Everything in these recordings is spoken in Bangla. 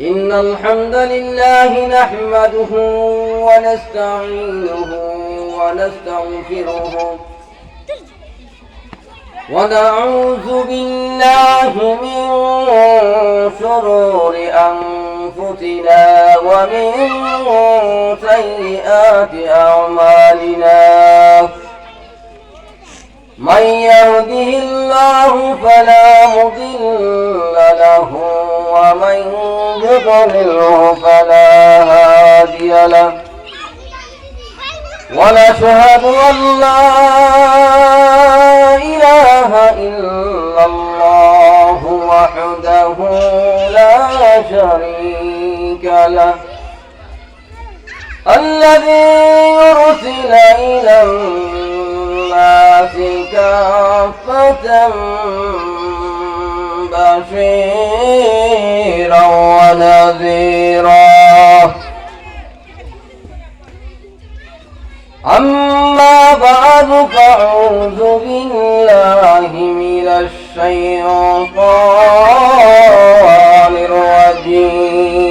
إن الحمد لله نحمده ونستعينه ونستغفره ونعوذ بالله من شرور أنفسنا ومن سيئات أعمالنا من يهده الله فلا مضل له ومن يضلله فلا هادي له ونشهد أن لا إله إلا الله وحده لا شريك له الذي يرسل إلى الناس كافة بشيرا ونذيرا أما بعد فأعوذ بالله من الشيطان الرجيم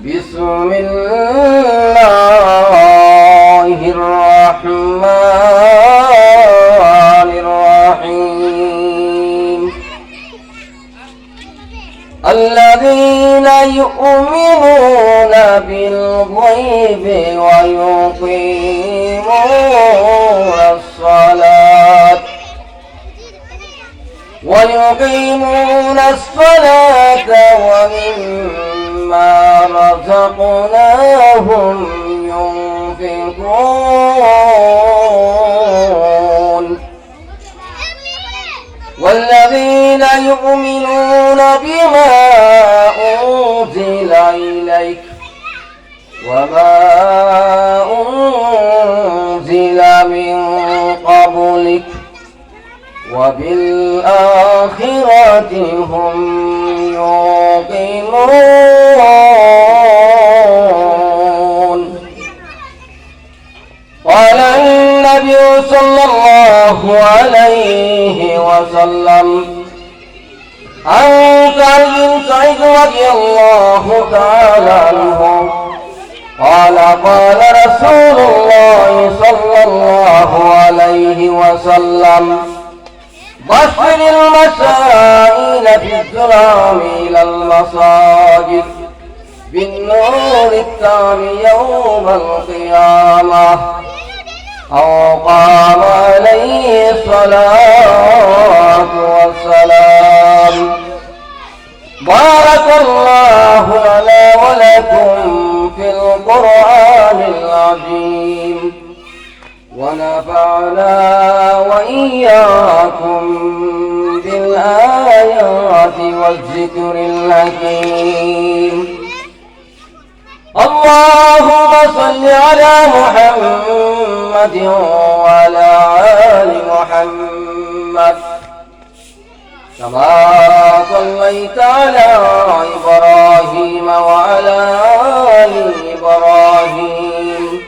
بسم الله الرحمن الرحيم الذين يؤمنون بالغيب ويقيمون الصلاة ومما رزقناهم ينفقون والذين يؤمنون بما أنزل إليك وما أنزل من قبلك وبالآخرة هم يوقنون قال النبي صلى الله عليه وسلم عن سعد بن سعيد رضي الله تعالى عنه قال قال رسول الله صلى الله عليه وسلم بشر المسائل في الظلام إلى المساجد بالنور التام يوم القيامة أو قام عليه الصلاة والسلام بارك الله لنا ولكم في القرآن العظيم ونفعنا وإياكم بالآيات والذكر الحكيم اللهم صل على محمد وعلى آل محمد كما صليت على إبراهيم وعلى آل إبراهيم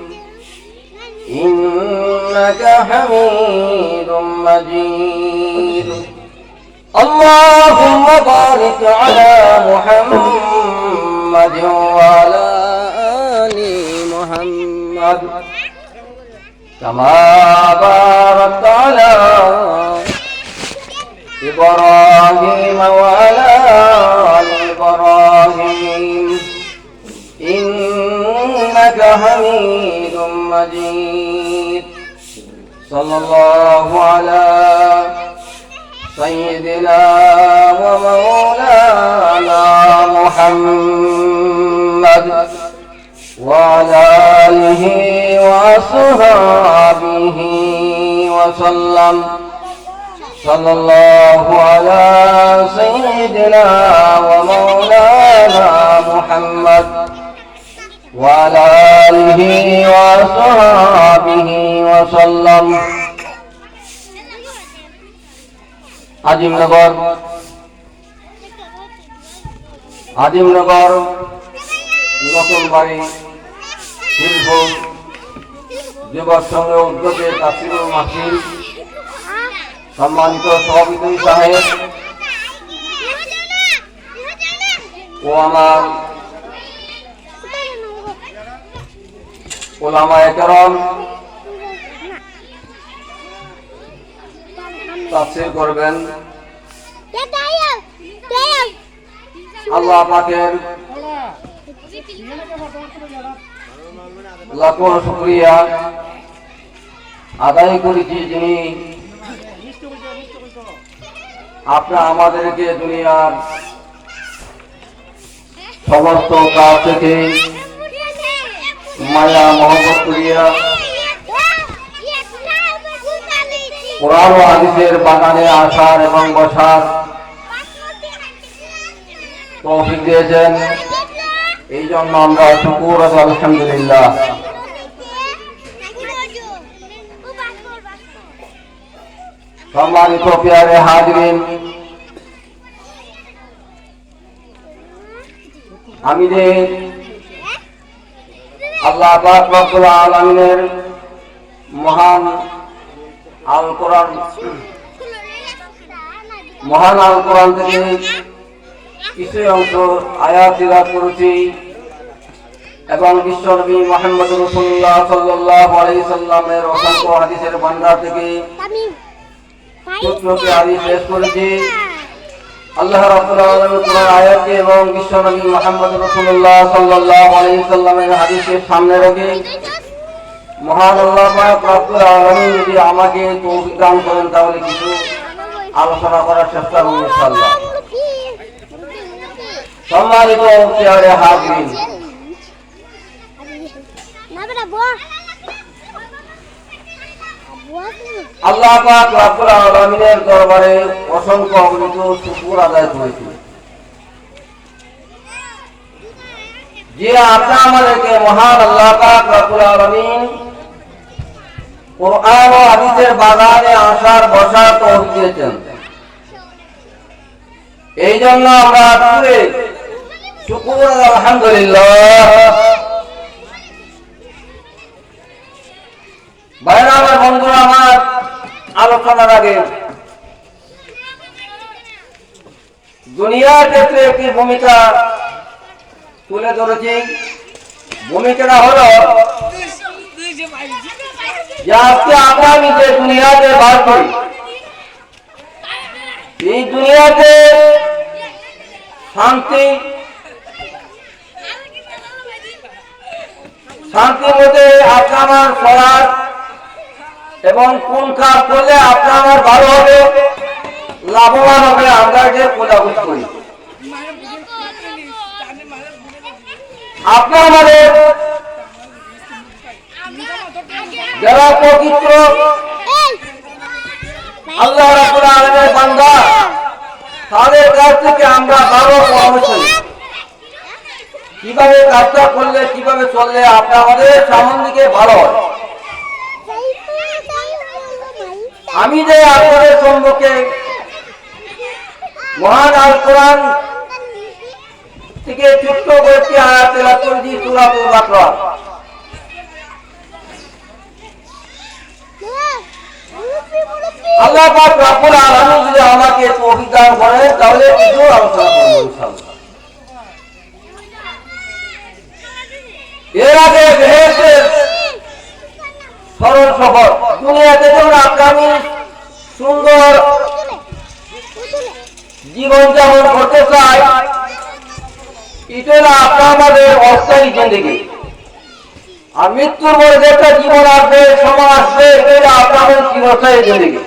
إنك حميد مجيد اللهم بارك على محمد وعلى آل محمد كما باركت على إبراهيم وعلى آل إبراهيم إنك حميد مجيد صلى الله على سيدنا ومولانا محمد وعلى آله وصحبه وسلم صلى الله على سيدنا ومولانا محمد وعلى آله وصحبه وسلم আজিমনগর নতুন বাড়ি শিল্প যুবক সংঘ উদ্যোগে তাফসীরুল মাহফিল সম্মানিত সভাপতি সাহেব ও আমার ওলামায়ে কেরাম তাফসীর করবেন। আল্লাহ পাকের লাখো শুকরিয়া আদায় করেছি যিনি আপনারা আমাদেরকে দুনিয়ার সমস্ত কাজ থেকে মায়া মহব্বত করিয়া কোরআন ও হাদিসের বাগানে আসার এবং বসার তৌফিক দিয়েছেন। এই জন্য আমরা শুকর আদাব আলহামদুলিল্লাহ। সম্মানিত প্যারে হাজরিন, আমি যে আল্লাহ পাক রব্বুল আলামিনের মহান আল কোরআন থেকে কিছু অংশ আয়াত তিলাওয়াত করেছি এবং বিশ্বনবী মুহাম্মদ রাসূলুল্লাহ সাল্লাল্লাহু আলাইহি সাল্লামের অসংখ্য হাদিসের ভান্ডার থেকে সূত্রকে হাদিস পেশ করেছি। আল্লাহ রাব্বুল আলামিন কোরআন আয়াতকে এবং বিশ্বনবী মুহাম্মদ রাসূলুল্লাহ সাল্লাল্লাহু আলাইহি সাল্লামের হাদিসকে সামনে রেখে মহান আল্লাহ পাক রব্বুল আলামিন যদি আমাকে তৌফিক দান করেন তাহলে কিছু আলোচনা করার চেষ্টা করব ইনশাআল্লাহ। সম্মানিত প্রিয় হাজরিন, আল্লাহ পাক রব্বুল আলামিনের দরবারে অসংখ্য অগণিত শুকর আদায় করেছি যে আপনি আমাদেরকে মহান আল্লাহ পাক রব্বুল আলামিন কোরআন ও হাদিসের বাগানে আসার বসার তৌফিক দিয়েছেন। এই জন্য আমরা পুরো শুকর আলহামদুলিল্লাহ। ভাইরা আমার, বন্ধুরা আমার, আলোচনার আগে দুনিয়ার ক্ষেত্রে একটি ভূমিকা তুলে ধরেছি। ভূমিকাটা হলো যে আজকে আগামী যে দুনিয়াতে বাস করি, এই দুনিয়াতে শান্তির মধ্যে আপনার চলার এবং কোন কাজ করলে আপনার আমার ভালো হবে, লাভবান হবে, আমরা যে খোঁজাখুঁজি করি। আপনার আমাদের যারা পবিত্র আল্লাহ রাব্বুল আলামিনের বান্দা, তাদের কাছ থেকে আমরা ভালো পরামর্শ নিই কিভাবে কাজটা করলে, কিভাবে চললে আপনার আমাদের সামনের দিকে ভালো হয়। আমি যে আপনাদের সম্মুখে মহান আল কোরআন থেকে ছোট্ট কয়েকটি আয়াত তেলাওয়াত করেছি, সূরাতুল বাকরা। আল্লাহ পাক রব্বুল আলামিন যদি আমাকে তৌফিক দান করেন তাহলে কিছু আলোচনা করব ইনশাআল্লাহ। এর আগে বেহেশতের সরল সফর দুনিয়াতে যেমন আগামী সুন্দর জীবন যাপন করতে চাই, এটা আপনার আমাদের অস্থায়ী জিন্দেগি। আর মৃত্যুর পরে যে একটা জীবন আসবে, সময় আসবে, এটা আপনাদের চিরস্থায়ী জিন্দেগি।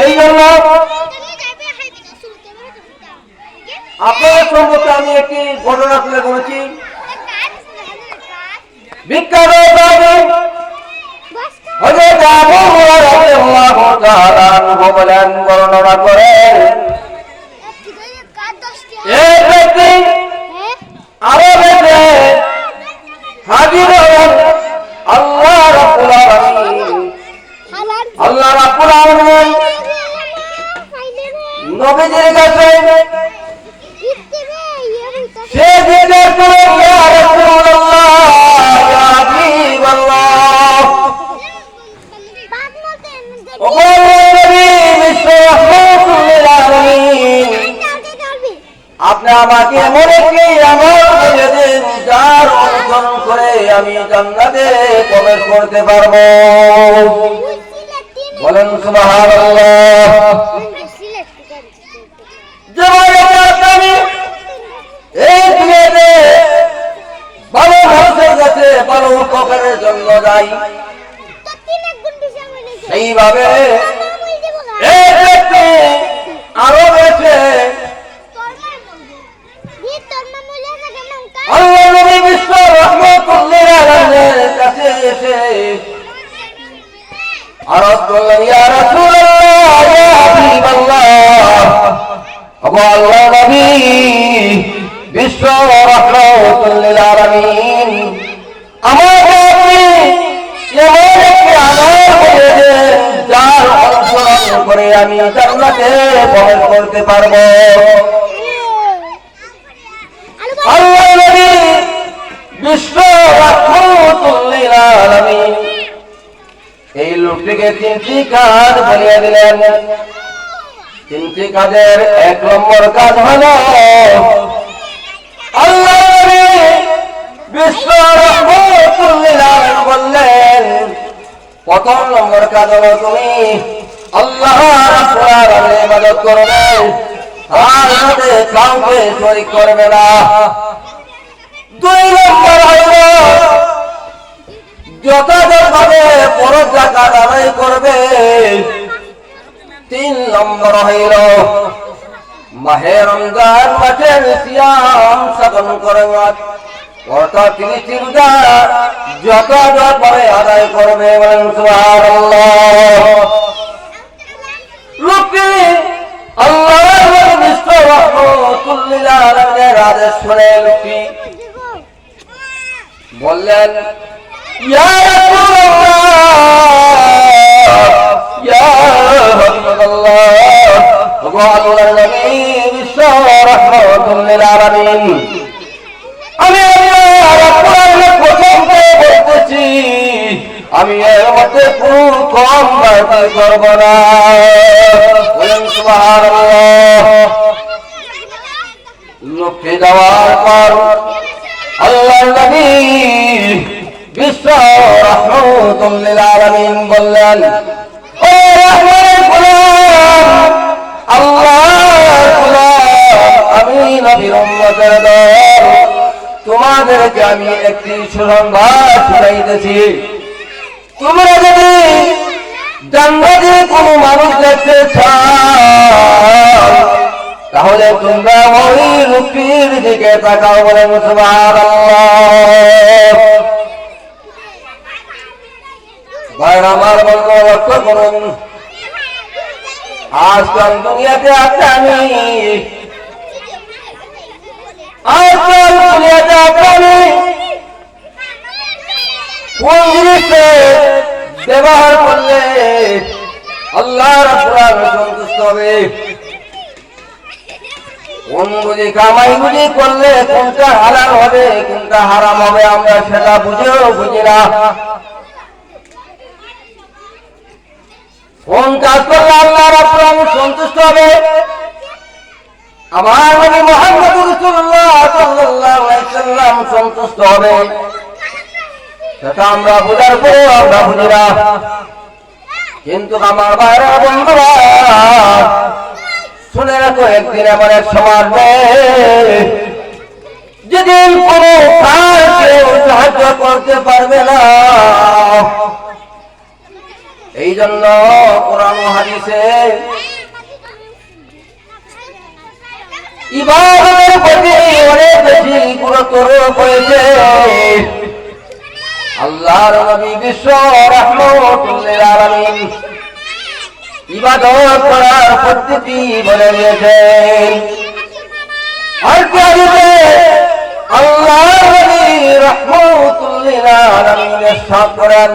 এই জন্য আপনাদের সম্পর্কে আমি একটি ঘটনা তুলে ধরেছি। বিখ্যাত হযরত আবু হুরায়রা রাদিয়াল্লাহু তাআলা আনহু বলেন, বর্ণনা করেন, এই ব্যক্তি আরবেতে হাজির হলেন আল্লাহ রাব্বুল আলামিন। আল্লাহ রাব্বুল আলামিন নবীজির কাছে সে জিজ্ঞেস করে, ইয়া রাসূলুল্লাহ, ইয়া হাবিবাল্লাহ, আমাকে এমন একটি আমল করে দিন যার অনুসরণ করে আমি জান্নাতে প্রবেশ করতে পারবো। বলেন সুবহানাল্লাহ। আমি এই দুনিয়াতে ভালো মানুষের কাছে ভালো উপকারের জন্য যাই, সেইভাবে এই ব্যক্তি আরো রয়েছে আল্লাহ নবী বিশ্ব রহমতুল্লাহ আলাইহির কাছে এসে আরজ করলেন, ইয়া রাসূলুল্লাহ, ইয়া হাবিবাল্লাহ, ওগো আল্লাহর নবী বিশ্ব রহমতুল্লাহ আলামিন, আমাকে আপনি এমন একটি আমল করে দেন যার অনুসরণ করে আমি জান্নাতে প্রবেশ করতে পারবো। আল্লাহ নবী বিশ্ব রহমতুল্লাহ আলামিন এই লোকটিকে তিনটি কাজ বলিয়ে দিলেন। তিনটি কাজের এক নম্বর কাজ হলো, আল্লাহ নবী বিশ্ব রহমতুল্লাহ আলামিন বললেন, প্রথম নম্বর কাজ হলো তুমি আল্লাহ রাব্বুল আলামিনের ইবাদত করবে, আর সাথে কাউকে শরীক করবে না। দুই নম্বর হলো যথাযথভাবে ফরজ যাকাত আদায় করবে। তিন নম্বর হইল মাহে রমজান মাসের সিয়াম সাধন করবে, অর্থাৎ 30টি রোজা যথাযথভাবে আদায় করবে। বলেন সুবহানাল্লাহ। লোকটি আল্লাহর নবী বিশ্ব রহমতুল্লাহ আলাইহির আদেশ শুনে লোকটি বললেন, ইয়া রাসূলুল্লাহ, ইয়া হাবিবাল্লাহ, ওগো আল্লাহর নবী বিশ্ব রহমতুল্লাহ আলামিন, আমি আল্লাহ রাব্বুল আলামিনের কসম করে বলতেছি, আমি এর মধ্যে কোনো কম বাড়তি করব না। বলেন সুবহানাল্লাহ। লোকটি যাওয়ার পর আল্লাহর নবী বিশ্ব রহমতুল্লাহ আলামিন বললেন, ও রহমানের গোলাম, আল্লাহর গোলাম, আমি নবীর উম্মতের দল, তোমাদেরকে আমি একটি সুসংবাদ শুনাইতেছি। তোমরা যদি জান্নাতে কোন মানুষ দেখতে চাও, তাহলে তোমরা ওই লোকটির দিকে তাকাও। বলেন সুবহানাল্লাহ। ভাইরা আমার, বলবো লক্ষ্য করুন, আজকাল দুনিয়াতে আমি কোন জিনিসকে ব্যবহার করলে আল্লাহ রাব্বুল আলামিন সন্তুষ্ট হবে, কোন বুঝি কামাই বুঝি করলে কোনটা হালাল হবে কোনটা হারাম হবে আমরা সেটা বুঝেও বুঝি না। কোন কাজ করলে আল্লাহ রাব্বুল আলামিন সন্তুষ্ট হবে, আমার নবী মুহাম্মদ রাসূলুল্লাহ সাল্লাল্লাহু আলাইহি ওয়াসাল্লাম সন্তুষ্ট হবে, সেটা আমরা বুঝার পরেও আমরা বুঝি না। কিন্তু আমার ভাইরা বন্ধুরা, শুনে রাখো, একদিন এমন এক সময় আসবে যেদিন কোন কেউ সাহায্য করতে পারবে না। এই জন্য কোরআন ও হাদিসে ইবাদতের প্রতি অনেক বেশি গুরুত্ব রয়েছে। আল্লাহর নবী বিশ্ব রহমতুল্লাহ আলামিন ইবাদত করার পদ্ধতি বলে দিয়েছেন। আর হাদিসে আল্লাহর নবী রহমতুল্লাহ আলামিন ইরশাদ করেন,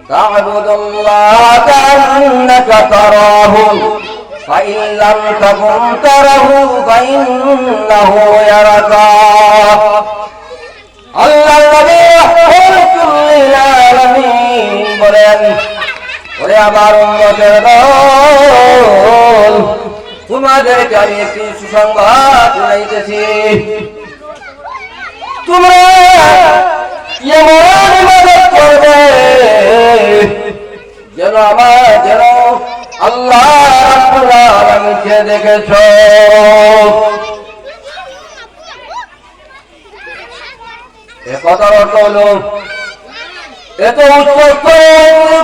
তা'বুদুল্লাহ কা'আন্নাকা তারাহু ফাইন লাম তাকুন তারাহু ফাইন্নাহু ইয়ারাকা। আল্লাহর নবী রহমতুল্লাহ আলামিন বলেন, ওরে আমার উম্মতের দল, তোমাদেরকে আমি একটি সুসংবাদ শুনাইতেছি, তোমরা এমন ইবাদত করবে যেন আল্লাহ রাব্বুল আলামিনকে দেখেছো। এ কথার অর্থ হলো এত উচ্চ স্তরে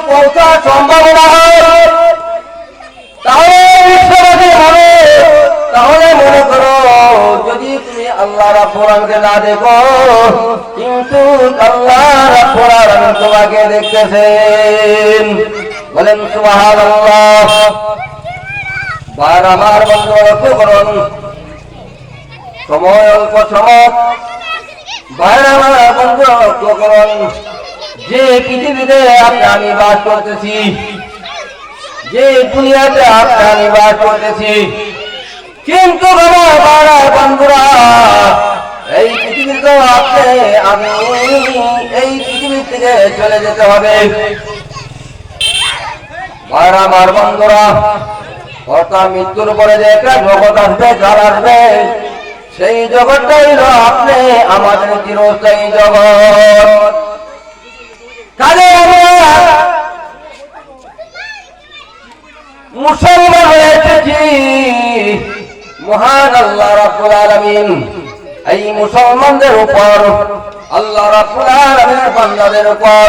পৌঁছা সম্ভব না হয়, তাহলে মনে করো যদি তুমি আল্লাহ রাব্বুল আলামিনকে না দেখো, কিন্তু আল্লাহ রাব্বুল আলামিন তোমাকে দেখতেছেন। বলেন সুবহানাল্লাহ। আমার বন্ধু লক্ষ্য করুন, সময় অল্প সময়, আমার বন্ধু লক্ষ্য করুন, যে পৃথিবীতে আমি বাস করতেছি, যে দুনিয়াতে আমি বাস করতেছি, কিন্তু বন্ধুরা এই পৃথিবীতে আমি এই পৃথিবী থেকে চলে যেতে হবে। আমার বন্ধুরা, অর্থাৎ মৃত্যুর পরে যে একটা জগৎ আসবে, যার আসবে, সেই জগৎটাই হলো আপনি আমাদের চিরস্থায়ী জগৎ। কাজে আমরা মুসলমান হয়ে এসেছি, মহান আল্লাহ রাব্বুল আলামিন এই মুসলমানদের উপর, আল্লাহ রাব্বুল আলামিনের বান্দাদের উপর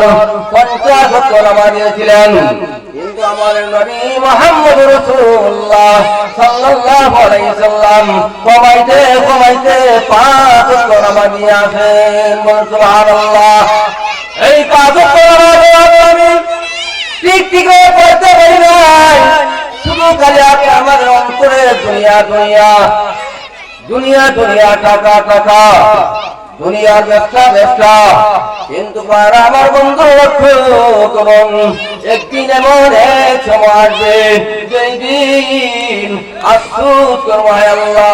50 ওয়াক্ত নামাজ দিয়েছিলেন। কিন্তু আমাদের নবী মুহাম্মদ রাসূলুল্লাহ সাল্লাল্লাহু আলাইহি ওয়াসাল্লাম কমাইতে 5 ওয়াক্ত নামাজ নিয়ে আসেন। সুবহানাল্লাহ। এই 5 ওয়াক্ত নামাজ আমি ঠিক পড়তে পারি নাই, শুধু খালি আমাদের অন্তরে দুনিয়া টাকা, দুনিয়ার ব্যবসা। কিন্তু আমার বন্ধু লক্ষ্য করুন, একদিন এমন এক সময় আসবে যেই দিন আফসোস করব, আল্লাহ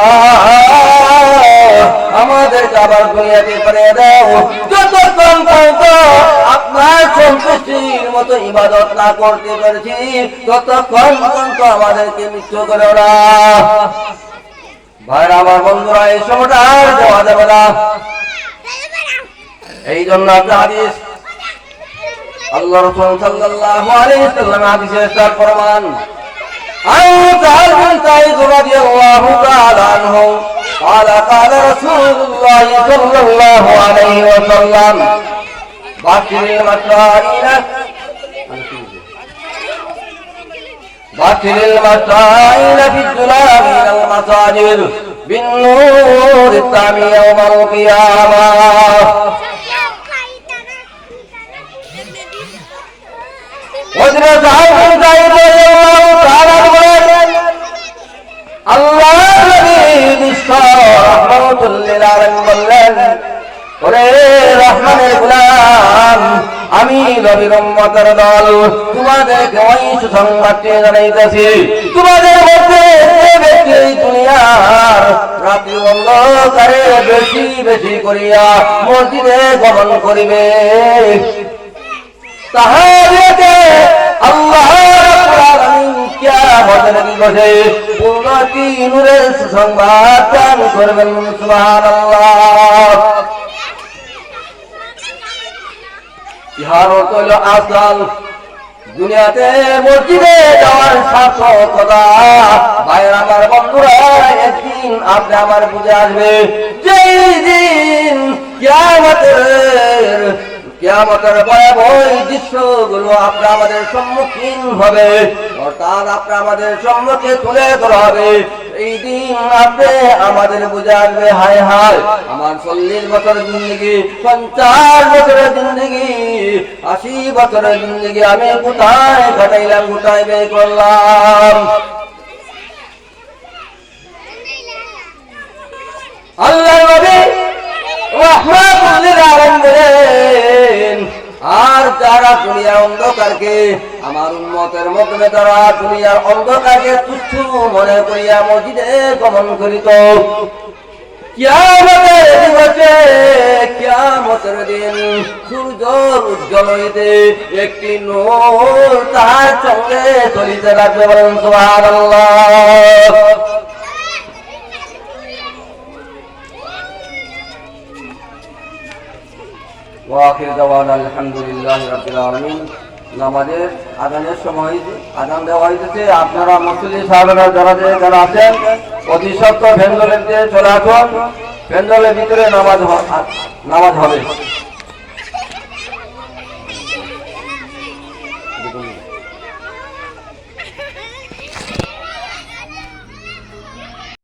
আমাদেরকে আবার দুনিয়াতে পাঠিয়ে দাও, যতক্ষণ পর্যন্ত আপনার সন্তুষ্টির মতো ইবাদত না করতে পেরেছি, ততক্ষণ পর্যন্ত আমাদেরকে মৃত্যু করো না। ভাই আমার বন্ধুরা, এই সময়টা আর যাওয়া যাবে না। এই জন্য আপনার হাদিস, আল্লাহ রাসূল সাল্লাল্লাহু আলাইহি ওয়াসাল্লাম হাদিসে ইরশাদ ফরমান, আন সাআল বিন সাঈদ রাদিয়াল্লাহু তাআলা আনহু قال قال رسول الله صلى الله عليه وسلم باشر المسائل في الظلام من المساجد بالنور التام يوم القيامة. আমি নবীর উম্মতের দল তোমাদেরকে ওই সুসংবাদটি জানাইতেছি, তোমাদের মধ্যে যে ব্যক্তি দুনিয়ার রাত্রি অন্ধকারে বেশি করিয়া মসজিদে গমন করিবে, তাহাদেরকে আল্লাহ রাব্বুল আলামিন কিয়ামতের দিবসে পূর্ণটি নূরের সুসংবাদ দান করবেন। সুবহানাল্লাহ। ইহার অর্থ হল আসল দুনিয়াতে মসজিদে যাওয়ার সার্থকতা। ভাইয়ের আমার বন্ধুরা, একদিন আপনি আমার বুঝে আসবে, যেই দিন কিয়ামতের ভয়াবহ দৃশ্যগুলো আপনার আমাদের সম্মুখীন হবে, অর্থাৎ আপনার আমাদের সম্মুখে তুলে ধরা হবে। এই দিন আপনি আমাদের বুঝে আসবে, হায় হায় আমার 40 বছরের জিন্দগি, 50 বছরের জিন্দগি, 80 বছরের জিন্দগি আমি কোথায় কাটাইলাম, কোথায় ব্যয় করলাম। আল্লাহ নবী রাহমাতুল লিল আলামিন, আর যারা দুনিয়ার অন্ধকারকে, আমার উম্মতের মধ্যে তারা দুনিয়ার অন্ধকারকে তুচ্ছ মনে করিয়া মসজিদে গমন করিত, কিয়ামতের দিবসে কিয়ামতের দিন সূর্য উজ্জ্বল হইতে একটি নূর তার সঙ্গে চলিতে লাগবে, বলেন সুবহানাল্লাহ। ওয়াখির দাওয়ানা আলহামদুলিল্লাহি রাব্বিল আলামিন। নামাজের আজানের সময় আজান দেওয়া হইতেছে। আপনারা মুসল্লি সাহেবেরা যারা আছেন অতি সত্ত্বর প্যান্ডেলের দিকে চলে আসুন। প্যান্ডেলের ভিতরে নামাজ হবে।